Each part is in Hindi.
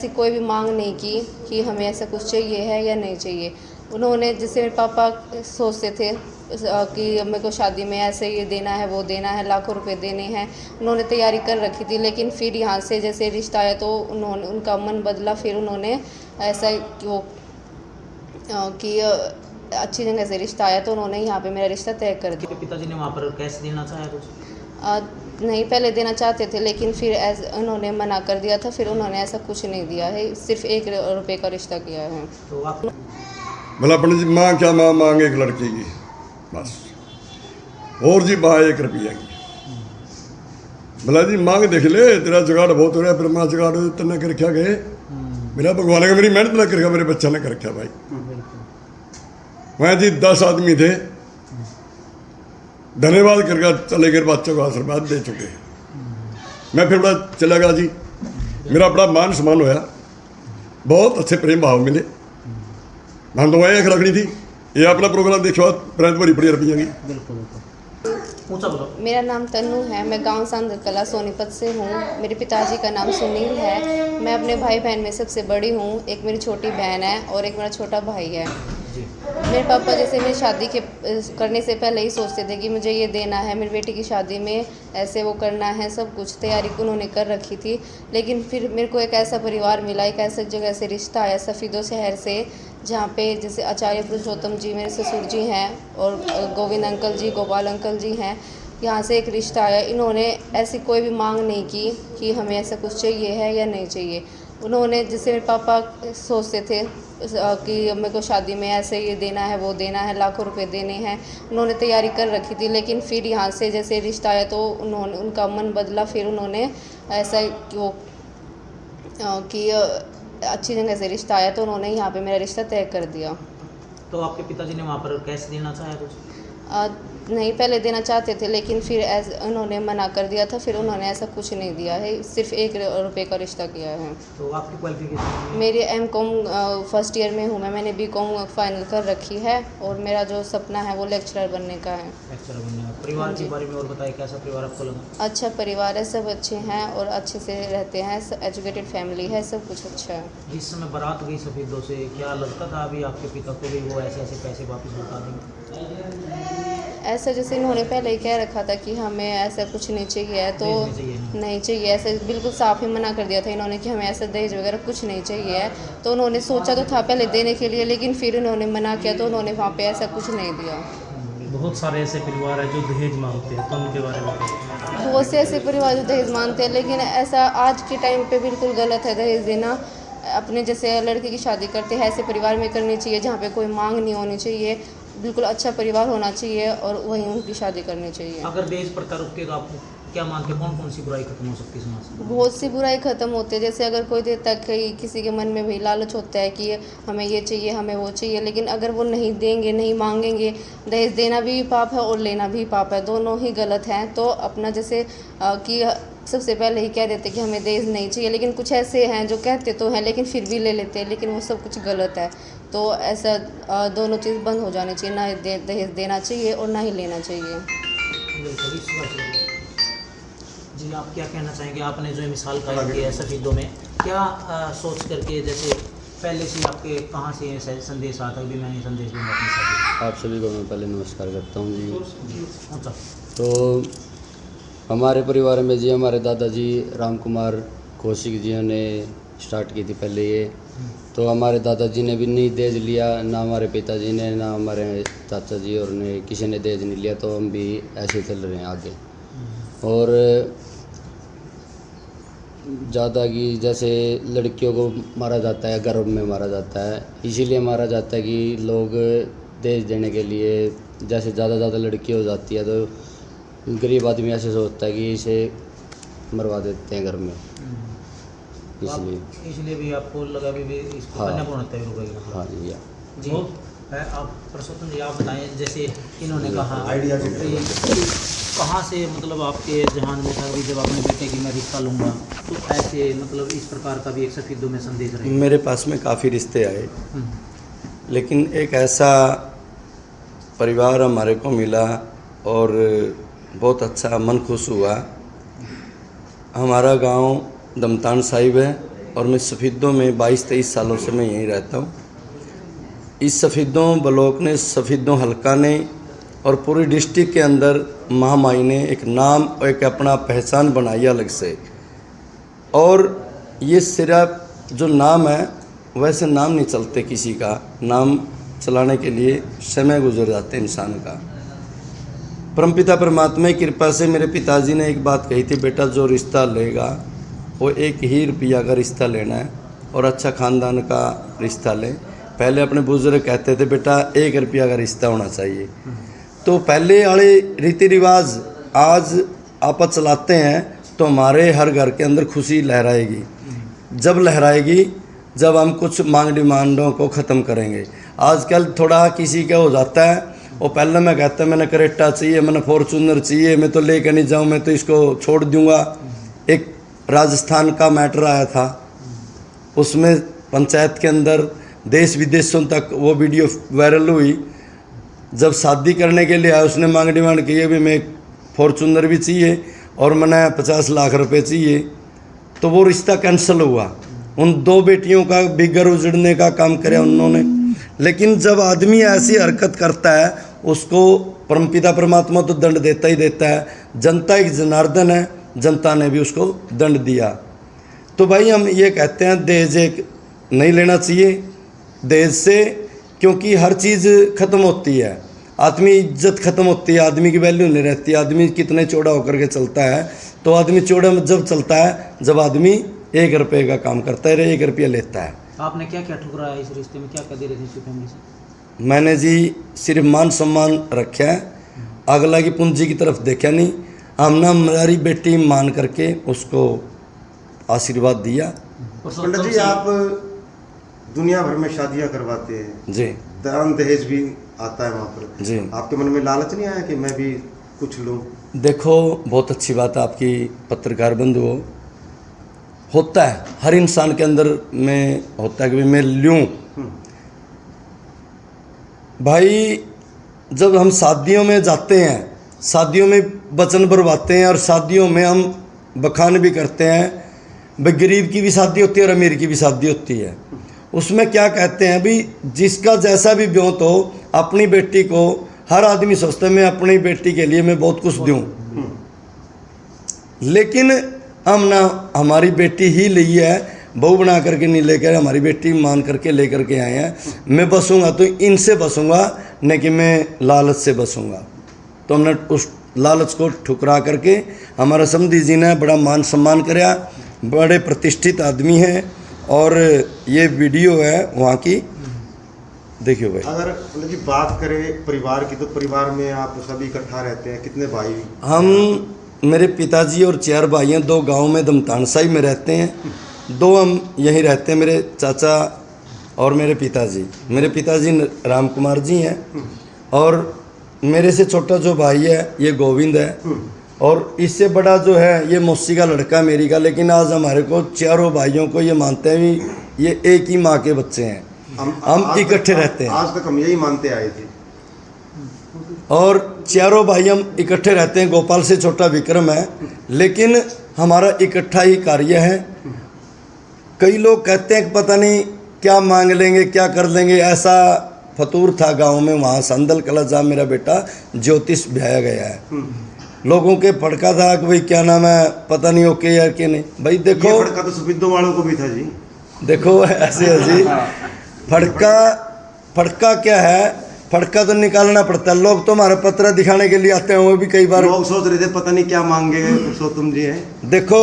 ऐसी कोई भी मांग नहीं की कि हमें ऐसा कुछ चाहिए है या नहीं चाहिए। उन्होंने जैसे मेरे पापा सोचते थे कि मेरे को शादी में ऐसे ये देना है वो देना है, लाखों रुपए देने हैं, उन्होंने तैयारी कर रखी थी। लेकिन फिर यहाँ से जैसे रिश्ता आया तो उन्होंने उनका मन बदला। फिर उन्होंने ऐसा कि अच्छी जगह से रिश्ता आया तो उन्होंने यहाँ पे मेरा रिश्ता तय कर दिया। पिताजी ने वहाँ पर कैश देना चाहा कुछ? नहीं, पहले देना चाहते थे लेकिन फिर उन्होंने मना कर दिया था। फिर उन्होंने ऐसा कुछ नहीं दिया है, सिर्फ 1 रुपये का रिश्ता किया है। तो आप बोला अपनी जी माँ क्या मांग एक लड़की की बस, और जी माँ 1 रुपया की। बोला जी मांग देख ले, तेरा जुगाड़ बहुत हो रहा है, फिर माँ जुगाड़ तेने कर रखा गए, मेरा भगवान का मेरी मेहनत ना कर रखा, मेरे बच्चा ने कर रखा भाई। वहाँ जी 10 आदमी थे, धन्यवाद करके चले गए, बच्चों को आशीर्वाद दे चुके। मैं फिर बड़ा चला गया जी, मेरा बड़ा मान सम्मान होया, बहुत अच्छे प्रेम भाव मिले। हम तो वही रखनी थी, ये अपना प्रोग्राम देखो प्रांत बड़ी बड़ी रुपया की। बिल्कुल ऊंचा बोलो। मेरा नाम तन्नू है, मैं गांव सांदर कला सोनीपत से हूँ। मेरे पिताजी का नाम सुनील है। मैं अपने भाई बहन में सबसे बड़ी हूँ। एक मेरी छोटी बहन है और एक मेरा छोटा भाई है। जी मेरे पापा जैसे मेरी शादी करने से पहले ही सोचते थे कि मुझे ये देना है, मेरी बेटी की शादी में ऐसे वो करना है, सब कुछ तैयारी उन्होंने कर रखी थी। लेकिन फिर मेरे को एक ऐसा परिवार मिला, एक ऐसा जगह से रिश्ता आया सफ़ीदो शहर से, जहाँ पे जैसे आचार्य पुरुषोत्तम जी मेरे ससुर जी हैं और गोविंद अंकल जी, गोपाल अंकल जी हैं। यहाँ से एक रिश्ता आया। इन्होंने ऐसी कोई भी मांग नहीं की कि हमें ऐसा कुछ चाहिए है या नहीं चाहिए। उन्होंने जैसे मेरे पापा सोचते थे कि मेरे को शादी में ऐसे ये देना है वो देना है, लाखों रुपए देने हैं, उन्होंने तैयारी कर रखी थी। लेकिन फिर यहाँ से जैसे रिश्ता आया तो उन्होंने उनका मन बदला। फिर उन्होंने ऐसा कि अच्छी जगह से रिश्ता आया तो उन्होंने यहाँ पे मेरा रिश्ता तय कर दिया। तो आपके पिताजी ने वहाँ पर कैश देना चाहा कुछ? नहीं, पहले देना चाहते थे लेकिन फिर उन्होंने मना कर दिया था। फिर उन्होंने ऐसा कुछ नहीं दिया है, सिर्फ 1 रुपये का रिश्ता किया है। तो आपकी क्वालिफिकेशन? मेरी M.Com फर्स्ट ईयर में हूँ मैं, मैंने B.Com फाइनल कर रखी है और मेरा जो सपना है वो लेक्चरर बनने का है। लेक्चरर बनने का। परिवार के बारे में और बताइए, कैसा परिवार आपको लगा? अच्छा परिवार है, सब अच्छे हैं और अच्छे से रहते हैं, एजुकेटेड फैमिली है, सब कुछ अच्छा है। जिस समय बारात गई सफ़ीदों से, क्या लगता था अभी आपके पिता को भी वो ऐसे ऐसे पैसे वापस लौटा देंगे? ऐसा जैसे इन्होंने पहले ही कह रखा था कि हमें ऐसा कुछ नहीं चाहिए है, तो नहीं चाहिए, ऐसा बिल्कुल साफ ही मना कर दिया था इन्होंने कि हमें ऐसा दहेज वगैरह कुछ नहीं चाहिए है। तो उन्होंने सोचा तो था पहले देने के लिए, लेकिन फिर उन्होंने मना किया तो उन्होंने वहाँ पे ऐसा कुछ नहीं दिया। बहुत सारे ऐसे परिवार हैं जो दहेज मांगते हैं, तो उनके बारे में बहुत से ऐसे परिवार जो दहेज मांगते हैं, लेकिन ऐसा आज के टाइम पे बिल्कुल गलत है दहेज देना। अपने जैसे लड़के की शादी करते हैं ऐसे परिवार में करनी चाहिए जहाँ पे कोई मांग नहीं होनी चाहिए, बिल्कुल अच्छा परिवार होना चाहिए और वहीं उनकी शादी करनी चाहिए। अगर दहेज प्रथा रुकते तो आप क्या मानते, कौन कौन सी बुराई खत्म हो सकती है समाज से? बहुत सी बुराई ख़त्म होती है। जैसे अगर कोई देर तक किसी के मन में भी लालच होता है कि हमें ये चाहिए हमें वो चाहिए, लेकिन अगर वो नहीं देंगे, नहीं मांगेंगे, दहेज देना भी पाप है और लेना भी पाप है, दोनों ही गलत हैं। तो अपना जैसे कि सबसे पहले ही कह देते कि हमें दहेज नहीं चाहिए, लेकिन कुछ ऐसे हैं जो कहते तो हैं लेकिन फिर भी ले लेते हैं, लेकिन वो सब कुछ गलत है। तो ऐसा दोनों चीज़ बंद हो जानी चाहिए, ना दहेज देना चाहिए और ना ही लेना चाहिए। जी आप क्या कहना चाहेंगे? आपने जो मिसाल कायम की है सफ़ीदों में, क्या सोच करके, जैसे पहले से आपके कहाँ से संदेश आता है भी मैं ये संदेश दूँगा अपनी शादी? आप सभी को मैं पहले नमस्कार करता हूँ जी। अच्छा। तो हमारे परिवार में जी हमारे दादाजी राम कुमार कौशिक जी ने स्टार्ट की थी पहले ये। तो हमारे दादाजी ने भी नहीं दहेज लिया, ना हमारे पिताजी ने, ना हमारे चाचा जी और ने किसी ने दहेज नहीं लिया। तो हम भी ऐसे चल रहे हैं आगे। और ज़्यादा कि जैसे लड़कियों को मारा जाता है, गर्भ में मारा जाता है, इसीलिए मारा जाता है कि लोग दहेज देने के लिए, जैसे ज़्यादा लड़की हो जाती है तो गरीब आदमी ऐसे सोचता है कि इसे मरवा देते हैं घर में, इसलिए भी आपको लगा भी इसको कन्यापूर्ण हत्या भी रुकेगा? हाँ जी। जी आप पुरुषोत्तम जी आप बताएं, जैसे इन्होंने कहा कहाँ से मतलब आपके जहान में था जब आपने बेटे की मैं रिश्ता लूँगा, तो ऐसे मतलब इस प्रकार का भी एक सफ़ीदों में संदेश रहे? मेरे पास में काफ़ी रिश्ते आए, लेकिन एक ऐसा परिवार हमारे को मिला और बहुत अच्छा मन खुश हुआ। हमारा गांव दमतान साहिब है और मैं सफ़ीदों में 22-23 सालों से मैं यहीं रहता हूँ। इस सफ़ीदों ब्लॉक ने, सफ़ीदों हलका ने और पूरी डिस्ट्रिक्ट के अंदर महामाई ने एक नाम और एक अपना पहचान बनाई अलग से। और ये सिर्फ जो नाम है, वैसे नाम नहीं चलते किसी का, नाम चलाने के लिए समय गुजर जाते हैं इंसान का। परमपिता परमात्मा की कृपा से मेरे पिताजी ने एक बात कही थी, बेटा जो रिश्ता लेगा वो 1 ही रुपया का रिश्ता लेना है और अच्छा ख़ानदान का रिश्ता लें। पहले अपने बुजुर्ग कहते थे बेटा 1 रुपया का रिश्ता होना चाहिए। तो पहले वाले रीति रिवाज आज आप चलाते हैं तो हमारे हर घर के अंदर खुशी लहराएगी। जब लहराएगी जब हम कुछ मांग डिमांडों को ख़त्म करेंगे। आजकल थोड़ा किसी का हो जाता है, वो पहले मैं कहता मैंने करेटा चाहिए, मैंने फॉर्चूनर चाहिए, मैं तो लेकर नहीं जाऊँ, मैं तो इसको छोड़ दूँगा। एक राजस्थान का मैटर आया था, उसमें पंचायत के अंदर देश विदेशों तक वो वीडियो वायरल हुई। जब शादी करने के लिए आया उसने मांग डिमांड की भी मैं फॉर्चूनर भी चाहिए और मैंने 50 लाख रुपए चाहिए, तो वो रिश्ता कैंसिल हुआ। उन 2 बेटियों का भी घर उजड़ने का काम किया उन्होंने। लेकिन जब आदमी ऐसी हरकत करता है उसको परमपिता परमात्मा तो दंड देता ही देता है। जनता एक जनार्दन है, जनता ने भी उसको दंड दिया। तो भाई हम ये कहते हैं दहेज एक नहीं लेना चाहिए दहेज से, क्योंकि हर चीज़ ख़त्म होती है, आदमी इज्जत ख़त्म होती है, आदमी की वैल्यू नहीं रहती। आदमी कितने चौड़ा होकर के चलता है, तो आदमी चौड़ा जब चलता है जब आदमी 1 रुपये का काम करता है, 1 रुपया लेता है। आपने क्या क्या ठुकराया इस रिश्ते में, क्या क्या दे रहे थे इसकी फैमिली से? मैंने जी सिर्फ मान सम्मान रखा है, अगला की पूंजी की तरफ देखा नहीं। हमने हमारी बेटी मान करके उसको आशीर्वाद दिया। पंडित जी आप दुनिया भर में शादियां करवाते हैं जी, दान दहेज भी आता है वहाँ पर जी। आपके मन में लालच नहीं आया कि मैं भी कुछ लूँ? देखो बहुत अच्छी बात है आपकी पत्रकार बंधु हो, होता है हर इंसान के अंदर में होता है कि मैं लूँ। भाई जब हम शादियों में जाते हैं, शादियों में वचन भरवाते हैं और शादियों में हम बखान भी करते हैं, भाई गरीब की भी शादी होती है और अमीर की भी शादी होती है। उसमें क्या कहते हैं भी जिसका जैसा भी ब्योत हो, अपनी बेटी को हर आदमी सोचता है मैं अपनी बेटी के लिए मैं बहुत कुछ दूं, लेकिन हम ना हमारी बेटी ही ली है, बहू बना करके नहीं लेकर, हमारी बेटी मान करके लेकर के आए हैं। मैं बसूंगा तो इनसे बसूंगा, न कि मैं लालच से बसूंगा। तो हमने उस लालच को ठुकरा करके हमारा समधी जी ने बड़ा मान सम्मान कराया, बड़े प्रतिष्ठित आदमी हैं। और ये वीडियो है वहाँ की, देखियो भाई। अगर मतलब जी बात करें परिवार की, तो परिवार में आप सभी इकट्ठा रहते हैं, कितने भाई? हम मेरे पिताजी और 4 भाई हैं, 2 गांव में दमतानसाई में रहते हैं, 2 हम यहीं रहते हैं, मेरे चाचा और मेरे पिताजी। मेरे पिताजी राम कुमार जी हैं और मेरे से छोटा जो भाई है ये गोविंद है, और इससे बड़ा जो है ये मौसी का लड़का मेरी का। लेकिन आज हमारे को 4 भाइयों को ये मानते हैं भी ये एक ही माँ के बच्चे हैं, हम इकट्ठे रहते हैं। आज तक हम यही मानते आए थे और 4 भाई हम इकट्ठे रहते हैं। गोपाल से छोटा विक्रम है, लेकिन हमारा इकट्ठा ही कार्य है। कई लोग कहते हैं कि पता नहीं क्या मांग लेंगे, क्या कर लेंगे। ऐसा फतूर था गांव में, वहाँ संदल कला जहाँ मेरा बेटा ज्योतिष ब्याया गया है। लोगों के फड़का था कि भाई क्या नाम है, पता नहीं ओके यार कि नहीं। भाई देखो ये फड़का तो सफेदों वालों को भी था जी। देखो ऐसे ऐसे फड़का क्या है, फड़का तो निकालना पड़ता है। लोग तो हमारे पत्र दिखाने के लिए आते हैं, वो भी कई बार लोग सोच रहे थे पता नहीं क्या मांगे पुरुषोत्तम जी हैं। देखो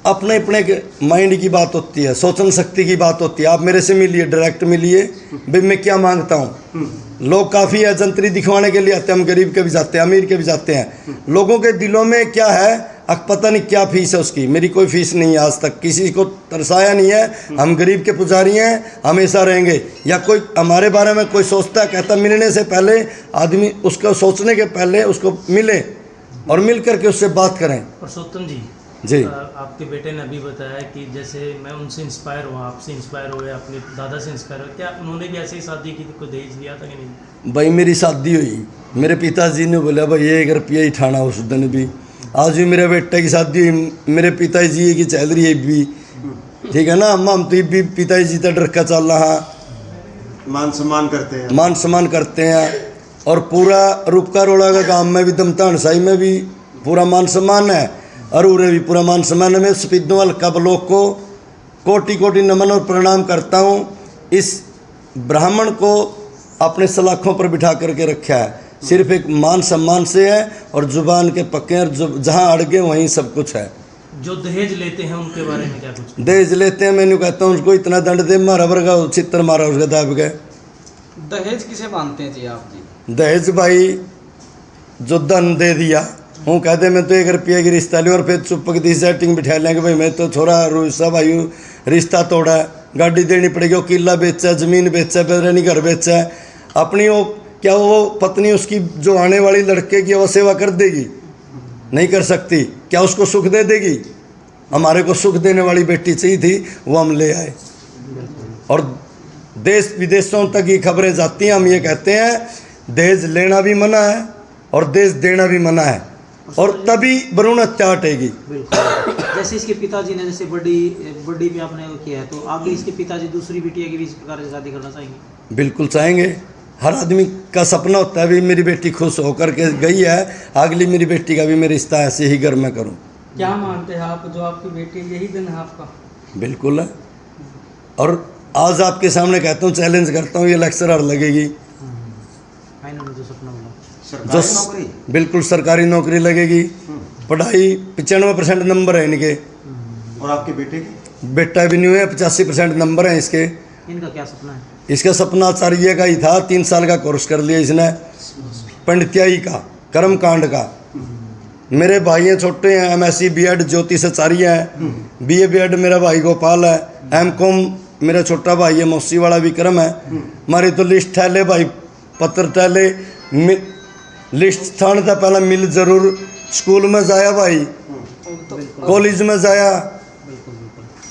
अपने अपने माइंड की बात होती है, सोचन शक्ति की बात होती है। आप मेरे से मिलिए, डायरेक्ट मिलिए, भाई मैं क्या मांगता हूँ। लोग काफ़ी है जंतरी दिखवाने के लिए आते हैं, हम गरीब के भी जाते हैं, अमीर के भी जाते हैं। लोगों के दिलों में क्या है, पता नहीं क्या फीस है उसकी। मेरी कोई फीस नहीं है, आज तक किसी को तरसाया नहीं है। हम गरीब के पुजारी हैं, हमेशा रहेंगे। या कोई हमारे बारे में कोई सोचता है, कहता मिलने से पहले आदमी उसको सोचने के पहले उसको मिले और मिल करके उससे बात करें। पुरुषोत्तम जी जी आपके बेटे ने अभी बताया कि जैसे मैं उनसे इंस्पायर हुआ, आपसे इंस्पायर हुए, अपने दादा से इंस्पायर हुआ, क्या उन्होंने भी ऐसे ही शादी की थी, कोई दहेज लिया था कि नहीं? भाई मेरी शादी हुई, मेरे पिताजी ने बोला भाई 1 रुपया ही ठाना उस दिन भी। आज भी मेरे बेटे की शादी हुई, मेरे पिताजी की चल रही है भी। ठीक है ना। हम तो भी पिताजी जी तक डर का चल रहा, मान सम्मान करते हैं। मान सम्मान करते हैं। और पूरा रुपका रोड़ा का काम में भी दमतान साई में भी पूरा मान सम्मान है, और उरे भी पूरा मान सम्मान है। मैं सफीदों हल्का ब्लॉक को कोटि कोटि नमन और प्रणाम करता हूँ। इस ब्राह्मण को अपने सलाखों पर बिठा करके रखा है, सिर्फ एक मान सम्मान से है, और जुबान के पक्के, और जहाँ अड़गे वहीं सब कुछ है। जो दहेज लेते हैं उनके बारे में क्या कुछ? दहेज लेते हैं, मैंने कहता हूँ उसको इतना दंड दे, मारा वर्गा चित्र मारा उसका दाब गए। दहेज किसे मानते हैं जी आप जी? दहेज भाई जो धन दे दिया, हूँ कहते मैं तो 1 रुपये की रिश्ता लिया और फिर चुपक दी सेटिंग बिठा लेंगे भाई मैं तो छोरा रूसा भाई रिश्ता तोड़ा है, गाड़ी देनी पड़ेगी, वो किला बेचा, ज़मीन बेचा, पैदरानी घर बेचा है अपनी। वो क्या वो पत्नी उसकी जो आने वाली लड़के की वो सेवा कर देगी? नहीं कर सकती। क्या उसको सुख दे देगी? हमारे को सुख देने वाली बेटी चाहिए थी, वो हम ले आए। और देश विदेशों तक ये खबरें जाती हैं। हम ये कहते हैं दहेज लेना भी मना है और दहेज देना भी मना है, और तभी भ्रूण हत्या हटेगी। बिल्कुल। जैसे इसके पिताजी ने जैसे बड़ी भी आपने किया है, तो आगे इसके पिताजी दूसरी बिटिया की भी इस प्रकार से शादी करना चाहेंगे? बिल्कुल चाहेंगे। हर आदमी का सपना होता है भी मेरी बेटी खुश होकर के गई है, अगली मेरी बेटी का भी मैं रिश्ता ऐसे ही घर में करूं। क्या मानते हैं आप, जो आपकी बेटी यही दिन है आपका? बिल्कुल है। और आज आपके सामने कहता हूँ, चैलेंज करता हूँ, ये लेक्चरर लगेगी फाइनल जो सपना बोला, जो सरकारी नौकरी। बिल्कुल सरकारी नौकरी लगेगी। पढ़ाई 95% नंबर है इनके, और आपके बेटे की? बेटा भी नहीं है, 85% नंबर है इसके। इनका क्या सपना है? इसका सपना आचार्य का ही था, 3 साल का कोर्स कर लिया इसने, पंडित्याई का, कर्मकांड का। मेरे भाई हैं छोटे हैं, MSc B.Ed ज्योतिष आचार्य हैं, BA B.Ed मेरा भाई गोपाल है, M.Com मेरा छोटा भाई है, मौसी वाला विक्रम है। हमारी तो लिस्ट ठहले भाई, पत्र ठहले, लिस्ट थाने था पहला मिल जरूर, स्कूल में जाया भाई, कॉलेज में जाया।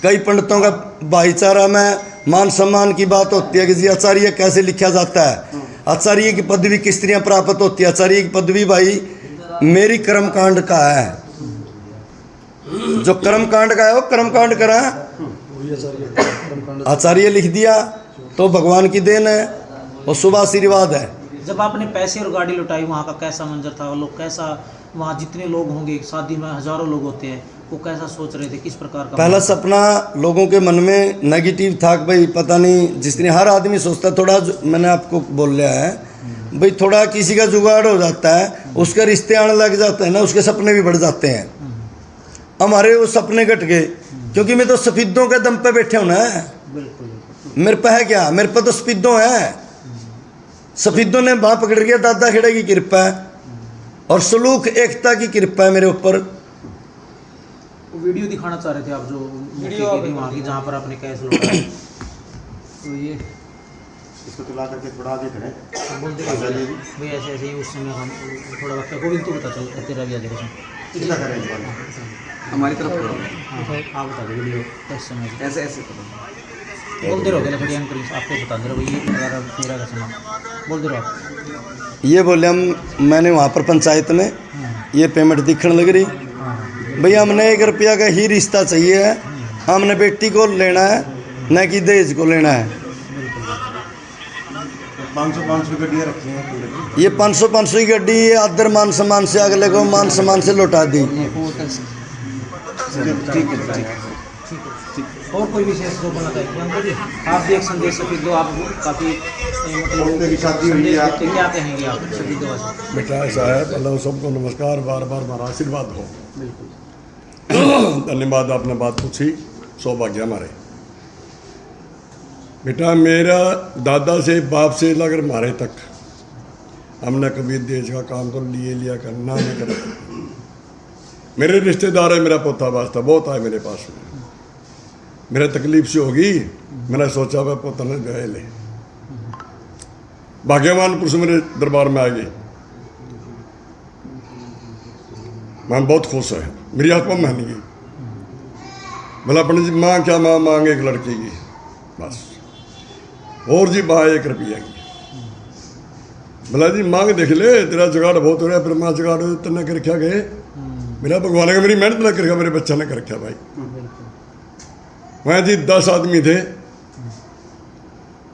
कई पंडितों का भाईचारा में मान सम्मान की बात होती है कि जी आचार्य कैसे लिखा जाता है, आचार्य की पदवी किस तरह प्राप्त होती है। आचार्य की पदवी भाई मेरी कर्मकांड का है, जो कर्मकांड का है वो कर्मकांड करा, आचार्य लिख दिया तो भगवान की देन है, और शुभ आशीर्वाद है। जब आपने पैसे और गाड़ी लुटाई, वहाँ का कैसा मंजर था? लोग कैसा, वहाँ जितने लोग होंगे, शादी में हजारों लोग होते हैं, वो कैसा सोच रहे थे, किस प्रकार का? पहला सपना लोगों के मन में नेगेटिव था कि भाई पता नहीं, जिस तरह हर आदमी सोचता थोड़ा, मैंने आपको बोल लिया है भाई, थोड़ा किसी का जुगाड़ हो जाता है, उसके रिश्ते आने लग जाते हैं ना, उसके सपने भी बढ़ जाते हैं। हमारे वो सपने घट गए, क्योंकि मैं तो सफीदों के दम पे बैठे हूँ ना। मेरे पे है क्या? मेरे पे तो सफीदों है, सफीदों ने बाँ पकड़ गया, दादा खेड़े की कृपा है और सलूक एकता की कृपा है मेरे ऊपर। वीडियो दिखाना चाह रहे थे आप, जो वीडियो वहाँ की जहाँ पर आपने कैश लौटाया, तो ये इसको तो ला करके थोड़ा आगे करें। बोलते रहिए भाई, ऐसे ऐसे ही उस समय हम थोड़ा वक्त गोविंद तो बता चल तेरा भी आगे कितना करें इस बार? हमारी तरफ करो। हाँ आप बता दो वीडियो किस समय ऐसे ऐसे करो। बोलते रहो, थोड़ी एंकरिंग आपको बता दे रहे भैया, 11 का समय बोलते रहो आप। ये बोले मैंने वहाँ पर पंचायत में ये पेमेंट दिखने लग रही, भैया हमने 1 रुपया का ही रिश्ता चाहिए है, हमने बेटी को लेना है न कि दहेज को लेना है। 500 गड्डियाँ रखी हैं पूरे की। ये 500 की गड्डी, ये आदर मान सम्मान से अगले को मान सम्मान से लौटा दी। ठीक है। और कोई विशेष जो बोलना चाहिए अंकल जी? आप भी एक संदेश सफीद दो, आप काफ़ी बेटे की शादी हुई है आपकी। क्या कहेंगे आप सफीद दो? बेटा ऐसा है, पहले सबको नमस्कार, बार बार हमारा आशीर्वाद हो। धन्यवाद, आपने बात पूछी, सौभाग्य हमारे। बेटा मेरा दादा से बाप से लेकर हमारे तक हमने कभी देश का काम तो लिया करना नहीं कर। मेरे रिश्तेदार है, मेरा पोता वास्ता बहुत आए मेरे पास में, मेरा तकलीफ से होगी, मैंने सोचा वह पोता ने जो है ले। भाग्यवान पुरुष मेरे दरबार में आ गए, मैं बहुत खुश है, मेरी आत्मा मान गई। बोला पंडित जी माँ क्या माँ मांगे एक लड़की की, बस और जी माँ 1 रुपया की। बोला जी मांग देख ले, तेरा जुगाड़ बहुत हो रहा है, फिर माँ जुगाड़ तेने कर क्या गए, मेरा भगवान का मेरी मेहनत ना कर, मेरे बच्चा ने कर क्या भाई। वहाँ जी 10 आदमी थे,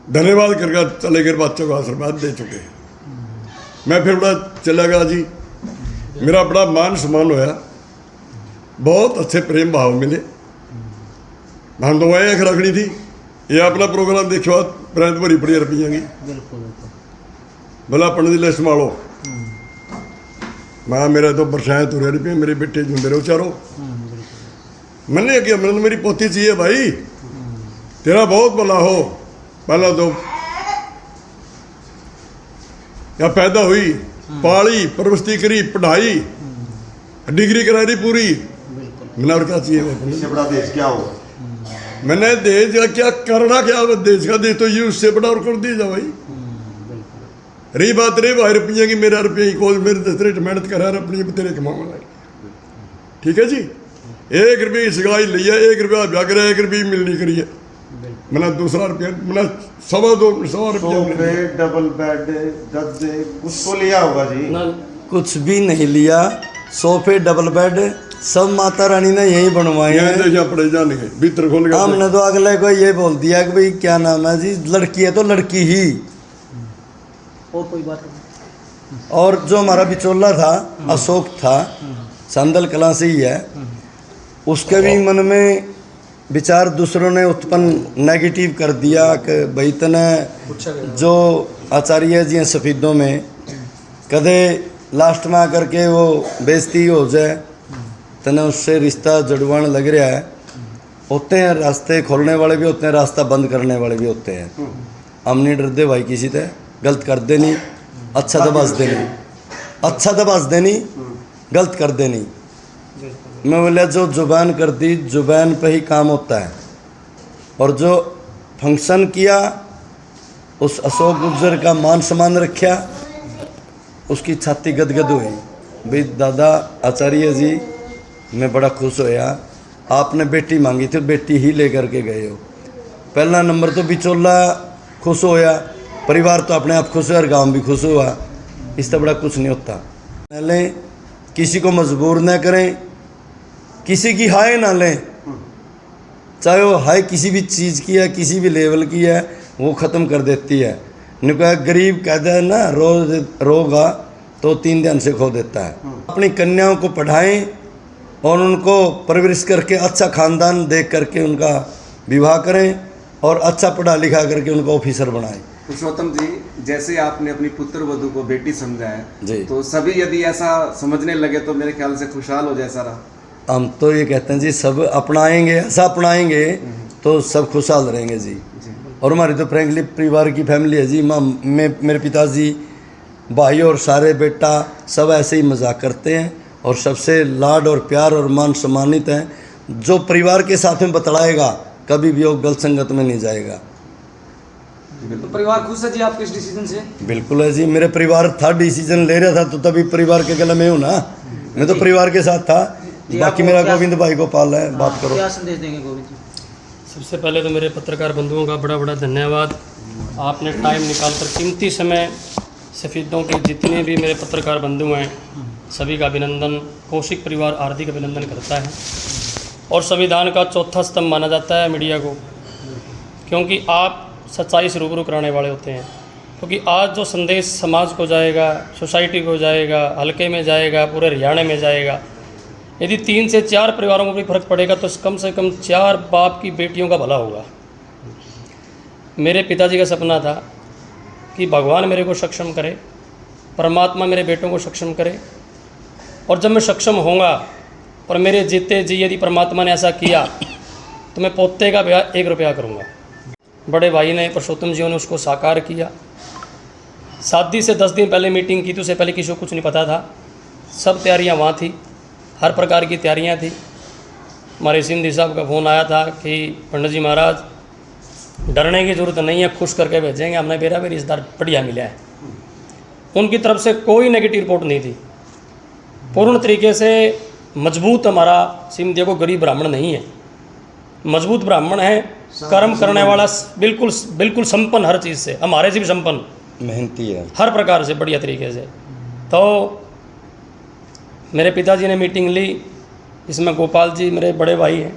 धन्यवाद करके चले गए, बच्चों को आशीर्वाद दे चुके। मैं फिर बड़ा चला गया जी, मेरा बड़ा मान सम्मान होया, बहुत अच्छे प्रेम भाव मिले। हम तो वह रखनी थी, ये अपना प्रोग्राम देखो प्रेंत भरी पड़ी रुपये की, बिल्कुल बिल्कुल। भला पंडित जी लिस्ट मारो, मैं मेरे तो बरसाएं तुरे रुपये, मेरे बेटे जुंदे रहो चारों। मैंने क्या, मैंने मेरी पोती चाहिए भाई, तेरा बहुत भला हो। पहला तो या पैदा हुई, पाली, परवस्ती करी, पढ़ाई, डिग्री करा दी पूरी, मैंने और क्या चाहिए भाई? इससे बड़ा देश क्या होगा? मैंने देश का क्या करना, क्या देश का, देश तो ये उससे बड़ा और कर दिया भाई। रही बात रही भाई रुपये की, मेरा रुपये की कोई मेरे दस मेहनत करा अपनी तेरे कमाओ, ठीक है जी। 1 रुपये की सिगाई लिया, 1 रुपया ब्याह करा, 1 रुपये की मिलनी करिए, मैंने दूसरा रुपया, मैंने 1.25 रुपया। सोफे, डबल बेड, गद्दे, कुछ तो लिया होगा जी? कुछ भी नहीं लिया, सोफे डबल बेड सब माता रानी ने यही बनवाए हैं। देखिए पड़े जाने के भीतर खोल के हमने तो अगले को ये बोल दिया कि भाई क्या नाम है जी, लड़की है तो लड़की ही। और कोई बात नहीं। और जो हमारा बिचौला था अशोक था, संदल कला से ही है, उसके भी मन में विचार दूसरों ने उत्पन्न नेगेटिव कर दिया कि भाई तने जो आचार्य जी हैं सफ़ीदों में, कदे लास्ट में आकर के वो बेइज्जती हो जाए, तने उससे रिश्ता जड़वान लग रहा है। होते हैं रास्ते खोलने वाले भी होते हैं, रास्ता बंद करने वाले भी होते हैं। हम नहीं डरते भाई किसी से, गलत कर दे नहीं, अच्छा तो बस दे नहीं, अच्छा तो बस दे नहीं, गलत कर दे नहीं। मैं बोला जो जुबान कर दी, जुबान पे ही काम होता है। और जो फंक्शन किया, उस अशोक गुर्जर का मान सम्मान रखा, उसकी छाती गदगद हुई। भाई दादा आचार्य जी, मैं बड़ा खुश होया, आपने बेटी मांगी थी, बेटी ही लेकर के गए हो। पहला नंबर तो बिचौला खुश होया, परिवार तो अपने आप खुश है और गाँव भी खुश हुआ। इससे बड़ा कुछ नहीं होता। पहले किसी को मजबूर न करें, किसी की हाय ना लें, चाहे वो हाय किसी भी चीज़ की है, किसी भी लेवल की है, वो ख़त्म कर देती है। नहीं कहा गरीब कहता है ना, रोज रोगा तो 3 दिन से खो देता है। अपनी कन्याओं को पढ़ाएं और उनको परवरिश करके अच्छा खानदान देख करके उनका विवाह करें और अच्छा पढ़ा लिखा करके उनको ऑफिसर बनाएं। पुरुषोत्तम जी, जैसे आपने अपनी पुत्र वधू को बेटी समझा जी। है, तो सभी यदि ऐसा समझने लगे तो मेरे ख्याल से खुशहाल हो जाए सारा। हम तो ये कहते हैं जी, सब अपनाएंगे, ऐसा अपनाएंगे तो सब खुशहाल रहेंगे जी। और हमारी तो फ्रेंकली परिवार की फैमिली है जी। मेरे पिताजी, भाई और सारे बेटा सब ऐसे ही मजाक करते हैं और सबसे लाड और प्यार और मान सम्मानित हैं। जो परिवार के साथ में बतलाएगा कभी भी वो गलत संगत में नहीं जाएगा। तो परिवार खुश है जी आपके इस डिसीजन से? बिल्कुल है जी। मेरे परिवार था, डिसीजन ले रहा था तो तभी परिवार के गले में हूँ ना। मैं तो परिवार के साथ था। बाकी मेरा गोविंद भाई गोपाल है। बात करो। क्या संदेश देंगे गोविंद जी? सबसे पहले तो मेरे पत्रकार बंधुओं का बड़ा बड़ा धन्यवाद। आपने टाइम निकाल कर कीमती समय सफ़ीदों के जितने भी मेरे पत्रकार बंधु हैं सभी का अभिनंदन, कौशिक परिवार हार्दिक अभिनंदन करता है। और संविधान का चौथा स्तंभ माना जाता है मीडिया को, क्योंकि आप सच्चाई से रूबरू कराने वाले होते हैं। क्योंकि आज जो संदेश समाज को जाएगा, सोसाइटी को जाएगा, हल्के में जाएगा, पूरे हरियाणा में जाएगा, यदि 3 से 4 परिवारों में भी फर्क पड़ेगा तो कम से कम 4 बाप की बेटियों का भला होगा। मेरे पिताजी का सपना था कि भगवान मेरे को सक्षम करे, परमात्मा मेरे बेटों को सक्षम करे, और जब मैं सक्षम होऊंगा और मेरे जीते जी यदि परमात्मा ने ऐसा किया तो मैं पोते का ब्याह 1 रुपया करूँगा। बड़े भाई ने, पुरुषोत्तम जी ने उसको साकार किया। शादी से 10 दिन पहले मीटिंग की थी, उससे पहले किसी को कुछ नहीं पता था। सब तैयारियां वहाँ थी, हर प्रकार की तैयारियां थी। हमारे सिंधी साहब का फ़ोन आया था कि पंडित जी महाराज डरने की ज़रूरत नहीं है, खुश करके भेजेंगे, हमने मेरा भी रिश्तेदार बढ़िया मिला है। उनकी तरफ से कोई नेगेटिव रिपोर्ट नहीं थी। पूर्ण तरीके से मजबूत हमारा सिम, देखो गरीब ब्राह्मण नहीं है, मजबूत ब्राह्मण है, कर्म करने वाला, बिल्कुल बिल्कुल संपन्न हर चीज़ से, हमारे से भी संपन्न, मेहनती है हर प्रकार से बढ़िया तरीके से। तो मेरे पिताजी ने मीटिंग ली, इसमें गोपाल जी मेरे बड़े भाई हैं,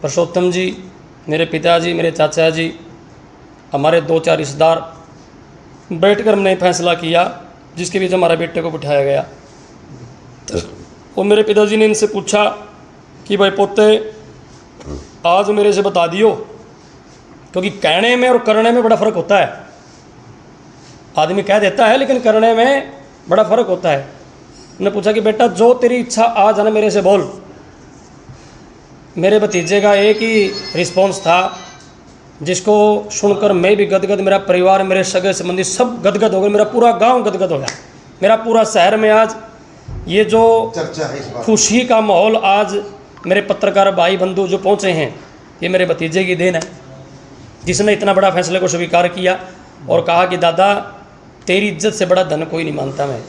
पुरुषोत्तम जी, मेरे पिताजी, मेरे चाचा जी, हमारे 2-4 रिश्तेदार बैठकर हमने फैसला किया, जिसके बीच हमारे बेटे को बिठाया गया। और मेरे पिताजी ने इनसे पूछा कि भाई पोते, आज मेरे से बता दियो, क्योंकि कहने में और करने में बड़ा फ़र्क होता है। आदमी कह देता है लेकिन करने में बड़ा फ़र्क होता है। उन्होंने पूछा कि बेटा जो तेरी इच्छा आज है ना मेरे से बोल। मेरे भतीजे का एक ही रिस्पॉन्स था, जिसको सुनकर मैं भी गदगद, मेरा परिवार, मेरे सगे संबंधी सब गदगद हो गए, मेरा पूरा गांव गदगद हो गया, मेरा पूरा शहर में आज ये जो चर्चा है इस बात। खुशी का माहौल आज मेरे पत्रकार भाई बंधु जो पहुँचे हैं, ये मेरे भतीजे की देन है, जिसने इतना बड़ा फैसले को स्वीकार किया और कहा कि दादा तेरी इज्जत से बड़ा धन कोई नहीं मानता मैं,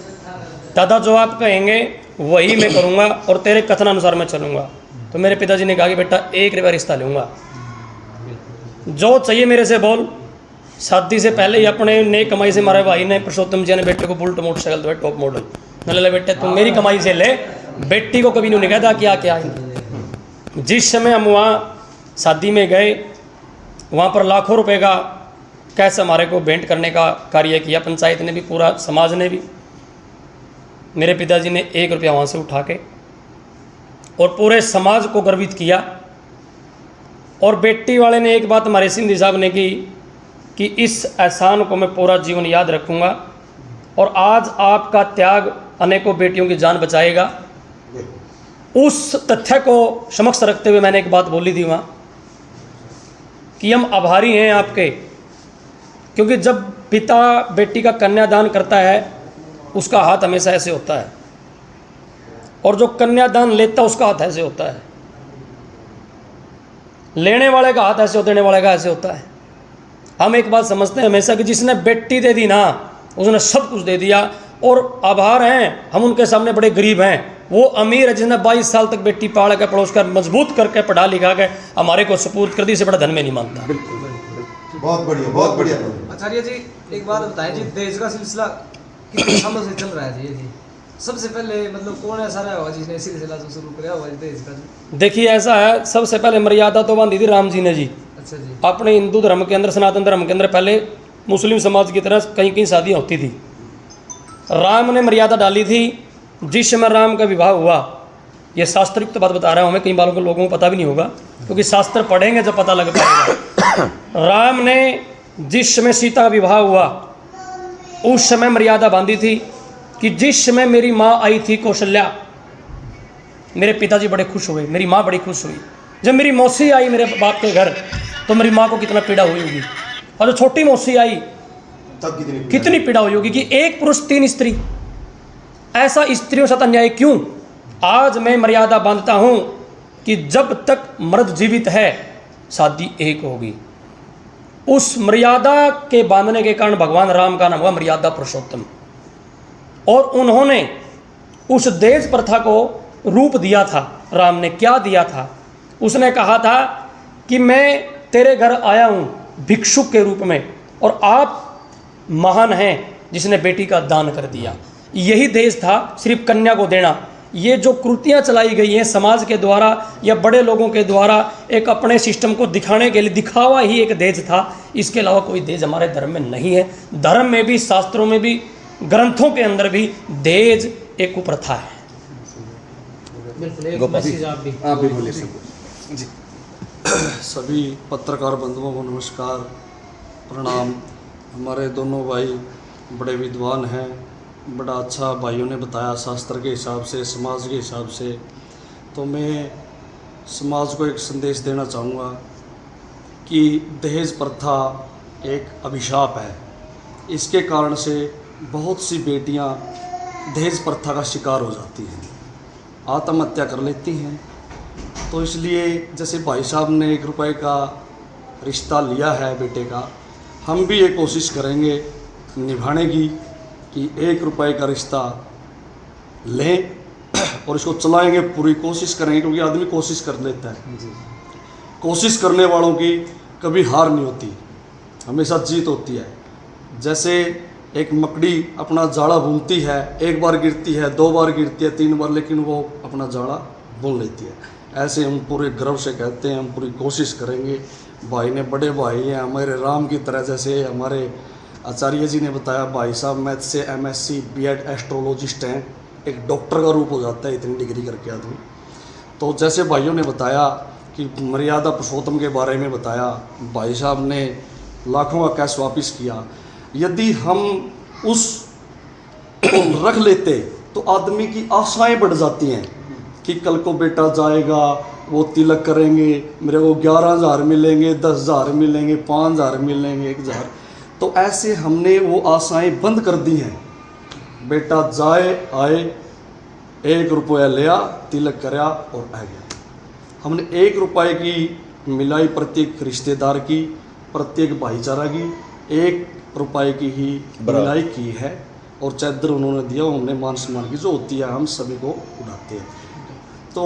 दादा जो आप कहेंगे वही मैं करूँगा और तेरे कथनानुसार मैं चलूँगा। तो मेरे पिताजी ने कहा कि बेटा 1 रुपया रिश्ता लूँगा, जो चाहिए मेरे से बोल। शादी से पहले ही अपने नई कमाई से हमारे भाई ने, पुरुषोत्तम जी ने बेटे को बुलेट मोटरसाइकिल दो, टॉप मॉडल। मैंने बोला बेटे तुम मेरी कमाई से ले, बेटी को कभी नहीं कहता क्या क्या है। जिस समय हम वहाँ शादी में गए, वहाँ पर लाखों रुपए का कैश हमारे को भेंट करने का कार्य किया, पंचायत ने भी, पूरा समाज ने भी। मेरे पिताजी ने 1 रुपया वहाँ से उठा के और पूरे समाज को गर्वित किया। और बेटी वाले ने एक बात हमारे सिंधी साहब ने की कि इस एहसान को मैं पूरा जीवन याद रखूँगा, और आज आपका त्याग अनेकों बेटियों की जान बचाएगा। उस तथ्य को समक्ष रखते हुए मैंने एक बात बोली थी वहाँ कि हम आभारी हैं आपके, क्योंकि जब पिता बेटी का कन्यादान करता है उसका हाथ हमेशा ऐसे होता है, और जो कन्यादान लेता उसका हाथ ऐसे होता है। लेने वाले का हाथ ऐसे होता है, देने वाले का ऐसे होता है। हम एक बात समझते हैं हमेशा कि जिसने बेटी दे दी ना, उसने सब कुछ दे दिया, और आभार हैं हम उनके सामने बड़े गरीब हैं। वो अमीर है जिसने 22 साल तक बेटी पाल कर, पड़ोस कर, मजबूत करके, पढ़ा लिखा के हमारे को सपूर्द कर दी, से बड़ा धन में नहीं मानता। बहुत बढ़िया, बहुत बढ़िया। आचार्य जी एक बात बताएं जी, दहेज का सिलसिला कितने सालों से चल रहा है जी? सबसे पहले मतलब कौन ऐसा रहा होगा जिसने सिलसिला शुरू किया होगा दहेज का? देखिए ऐसा है, सबसे पहले मर्यादा तो बांधी थी राम जी ने जी। अच्छा जी। अपने हिंदू धर्म के अंदर, सनातन धर्म के अंदर पहले मुस्लिम समाज की तरह कहीं कहीं शादियाँ होती थी। राम ने मर्यादा डाली थी। जिस समय राम का विवाह हुआ, ये शास्त्रिक तो बात बता रहा हूँ मैं, कई बार को लोगों को पता भी नहीं होगा, क्योंकि शास्त्र पढ़ेंगे जब पता लग पाएगा। राम ने जिस समय सीता का विवाह हुआ, उस समय मर्यादा बांधी थी कि जिस समय मेरी माँ आई थी कौशल्या, मेरे पिताजी बड़े खुश हुए, मेरी माँ बड़ी खुश हुई। जब मेरी मौसी आई मेरे बाप के घर, तो मेरी माँ को कितना पीड़ा हुई होगी, और जो छोटी मौसी आई तब कितनी पीड़ा हुई होगी कि 1 पुरुष 3 स्त्री। ऐसा स्त्रियों साथ अन्याय क्यों? आज मैं मर्यादा बांधता हूँ कि जब तक मर्द जीवित है शादी एक होगी। उस मर्यादा के बांधने के कारण भगवान राम का नाम हुआ मर्यादा पुरुषोत्तम, और उन्होंने उस दहेज प्रथा को रूप दिया था। राम ने क्या दिया था? उसने कहा था कि मैं तेरे घर आया हूँ भिक्षुक के रूप में, और आप महान हैं जिसने बेटी का दान कर दिया। यही दहेज था, सिर्फ कन्या को देना। ये जो कृतियाँ चलाई गई हैं समाज के द्वारा या बड़े लोगों के द्वारा, एक अपने सिस्टम को दिखाने के लिए, दिखावा ही एक दहेज था। इसके अलावा कोई दहेज हमारे धर्म में नहीं है। धर्म में भी, शास्त्रों में भी, ग्रंथों के अंदर भी दहेज एक कुप्रथा है। बिल्कुल, एक मैसेज आप भी बोले जी। सभी पत्रकार बंधुओं को नमस्कार, प्रणाम। हमारे दोनों भाई बड़े विद्वान हैं, बड़ा अच्छा भाइयों ने बताया शास्त्र के हिसाब से, समाज के हिसाब से। तो मैं समाज को एक संदेश देना चाहूँगा कि दहेज प्रथा एक अभिशाप है। इसके कारण से बहुत सी बेटियां दहेज प्रथा का शिकार हो जाती हैं, आत्महत्या कर लेती हैं। तो इसलिए जैसे भाई साहब ने 1 रुपये का रिश्ता लिया है बेटे का, हम भी ये कोशिश करेंगे निभाने की कि 1 रुपये का रिश्ता लें और इसको चलाएंगे, पूरी कोशिश करेंगे, क्योंकि आदमी कोशिश कर लेता है। कोशिश करने वालों की कभी हार नहीं होती, हमेशा जीत होती है। जैसे एक मकड़ी अपना जाड़ा बुनती है, 1 बार गिरती है, 2 बार गिरती है, 3 बार, लेकिन वो अपना जाड़ा बुन लेती है। ऐसे हम पूरे गर्व से कहते हैं, हम पूरी कोशिश करेंगे। भाई ने बड़े भाई हैं हमारे राम की तरह, जैसे हमारे आचार्य जी ने बताया, भाई साहब मैथ से MSc B.Ed एस्ट्रोलॉजिस्ट हैं, एक डॉक्टर का रूप हो जाता है इतनी डिग्री करके आदमी। तो जैसे भाइयों ने बताया कि मर्यादा पुरुषोत्तम के बारे में बताया, भाई साहब ने लाखों का कैश वापस किया। यदि हम उस रख लेते तो आदमी की आशाएं बढ़ जाती हैं कि कल को बेटा जाएगा, वो तिलक करेंगे, मेरे को 11,000 मिलेंगे, 10,000 मिलेंगे, 5,000 मिलेंगे, 1,000। तो ऐसे हमने वो आशाएं बंद कर दी हैं। बेटा जाए आए, 1 रुपया लिया, तिलक कराया और आ गया। हमने 1 रुपये की मिलाई प्रत्येक रिश्तेदार की, प्रत्येक भाईचारा की, 1 रुपये की ही मिलाई की है। और चादर उन्होंने दिया, हमने मान सम्मान की जो होती है हम सभी को उड़ाते हैं। तो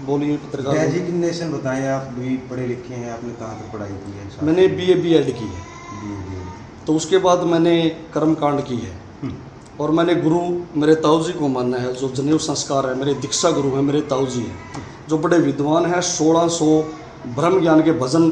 बोलिए पत्रकार। डेजिग्नेशन बताएं, आप भी पढ़े लिखे हैं, आपने कहाँ तक पढ़ाई की है? मैंने BA B.Ed की है, तो उसके बाद मैंने कर्मकांड की है। और मैंने गुरु मेरे ताऊ जी को माना है, जो जनेऊ संस्कार है, मेरे दीक्षा गुरु हैं, मेरे ताऊ जी हैं, जो बड़े विद्वान हैं। 1600 ब्रह्म ज्ञान के भजन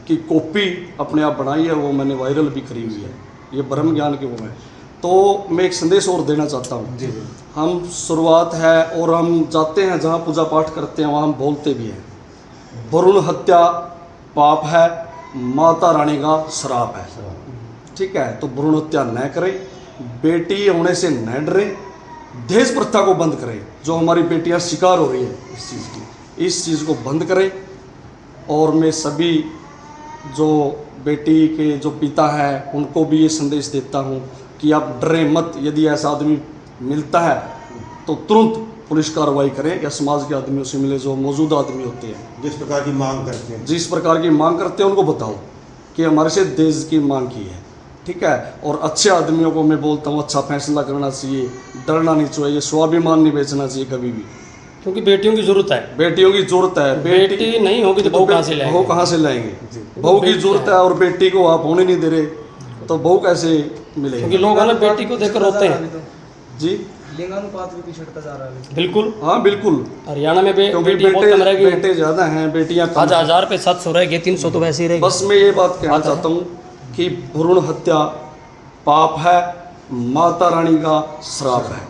की कॉपी अपने आप बनाई है, वो मैंने वायरल भी करी हुई है। ये ब्रह्म ज्ञान के वो है। तो मैं एक संदेश और देना चाहता हूँ। हम शुरुआत है और हम जाते हैं जहाँ पूजा पाठ करते हैं, वहाँ हम बोलते भी हैं, भ्रूण हत्या पाप है, माता रानी का श्राप है। ठीक है, तो भ्रूण हत्या न करें, बेटी होने से न डरें, दहेज प्रथा को बंद करें, जो हमारी बेटियां शिकार हो रही है इस चीज़ की, इस चीज़ को बंद करें। और मैं सभी जो बेटी के जो पिता हैं उनको भी ये संदेश देता हूँ कि आप डरें मत। यदि ऐसा आदमी मिलता है तो तुरंत पुलिस कार्रवाई करें, या समाज के आदमियों से मिले जो मौजूदा आदमी होते हैं, जिस प्रकार की मांग करते हैं, जिस प्रकार की मांग करते हैं, उनको बताओ कि हमारे से दहेज की मांग की है। ठीक है, और अच्छे आदमियों को मैं बोलता हूँ अच्छा फैसला करना चाहिए, डरना नहीं चाहिए, स्वाभिमान नहीं बेचना चाहिए कभी भी, क्योंकि बेटियों की जरूरत है। बेटियों की जरूरत है। बेटी नहीं होगी तो बहू कहाँ से लाएंगे? बहू कहाँ से लाएंगे? बहू की जरूरत है, और बेटी को आप होने नहीं दे रहे तो बहू कैसे मिलेगी? क्योंकि लोग ना बेटी को देखकर रोते हैं जी। लिंगानुपात भी पिछड़ता जा रहा है। बिल्कुल, हाँ बिल्कुल। हरियाणा में क्योंकि बेटी बहुत कम रहेगी। बेटे ज़्यादा हैं, बेटियाँ कम। आज 1000 पे 700 रहेगी, 300 तो वैसे ही रहेगी। बस मैं ये बात कहना चाहता हूँ कि भ्रूण हत्या पाप है, माता रानी का श्राप है।